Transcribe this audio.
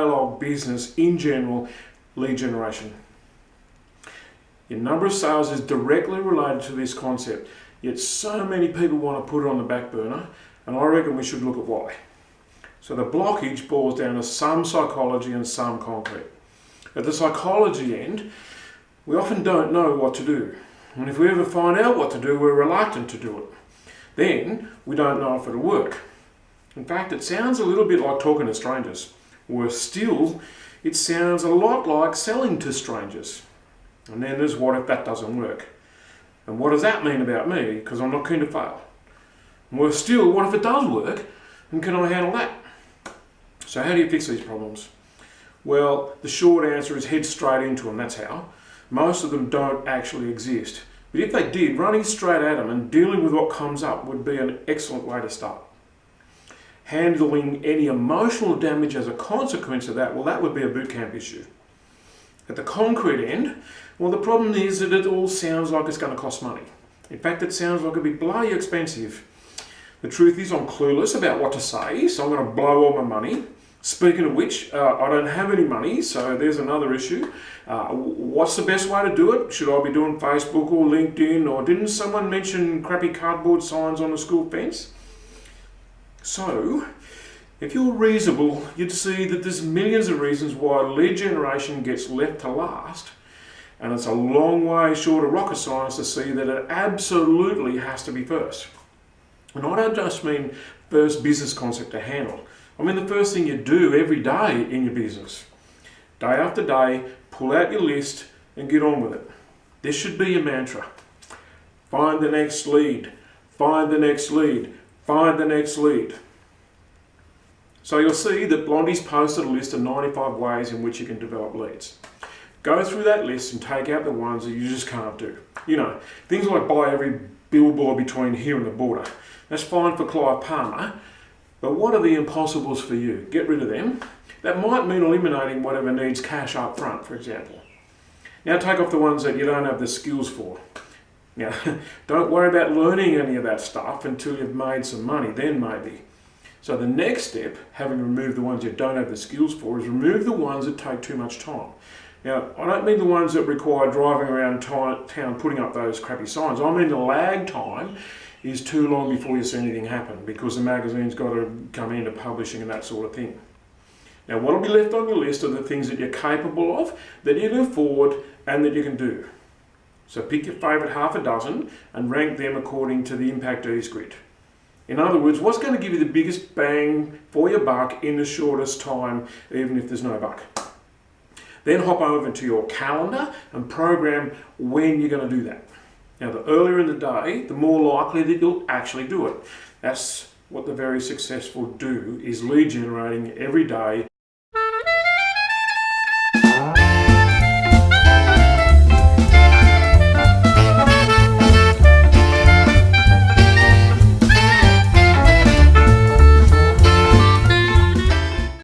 sale of business in general, lead generation. Your number of sales is directly related to this concept, yet so many people want to put it on the back burner, and I reckon we should look at why. So the blockage boils down to some psychology and some concrete. At the psychology end, we often don't know what to do. And if we ever find out what to do, we're reluctant to do it. Then we don't know if it'll work. In fact, it sounds a little bit like talking to strangers. Worse still, it sounds a lot like selling to strangers. And then there's what if that doesn't work? And what does that mean about me? Because I'm not keen to fail. And worse still, what if it does work? And can I handle that? So how do you fix these problems? Well, the short answer is head straight into them, that's how. Most of them don't actually exist. But if they did, running straight at them and dealing with what comes up would be an excellent way to start. Handling any emotional damage as a consequence of that, well, that would be a boot camp issue. At the concrete end, well, the problem is that it all sounds like it's going to cost money. In fact, it sounds like it'd be bloody expensive. The truth is I'm clueless about what to say, so I'm going to blow all my money. Speaking of which, I don't have any money, so there's another issue. What's the best way to do it? Should I be doing Facebook or LinkedIn, or didn't someone mention crappy cardboard signs on the school fence? So, if you're reasonable, you'd see that there's millions of reasons why lead generation gets left to last, and it's a long way short of rocket science to see that it absolutely has to be first. And I don't just mean first business concept to handle. I mean the first thing you do every day in your business. Day after day, pull out your list and get on with it. This should be your mantra. Find the next lead, find the next lead, find the next lead. So you'll see that Blondie's posted a list of 95 ways in which you can develop leads. Go through that list and take out the ones that you just can't do. You know, things like buy every billboard between here and the border. That's fine for Clive Palmer, but what are the impossibles for you? Get rid of them. That might mean eliminating whatever needs cash up front, for example. Now take off the ones that you don't have the skills for. Now, don't worry about learning any of that stuff until you've made some money, then maybe. So the next step, having removed the ones you don't have the skills for, is remove the ones that take too much time. Now, I don't mean the ones that require driving around town putting up those crappy signs. I mean the lag time is too long before you see anything happen because the magazine's got to come into publishing and that sort of thing. Now, what will be left on your list are the things that you're capable of, that you can afford, and that you can do. So pick your favourite half a dozen and rank them according to the Impact Ease grid. In other words, what's going to give you the biggest bang for your buck in the shortest time, even if there's no buck? Then hop over to your calendar and program when you're going to do that. Now, the earlier in the day, the more likely that you'll actually do it. That's what the very successful do, is lead generating every day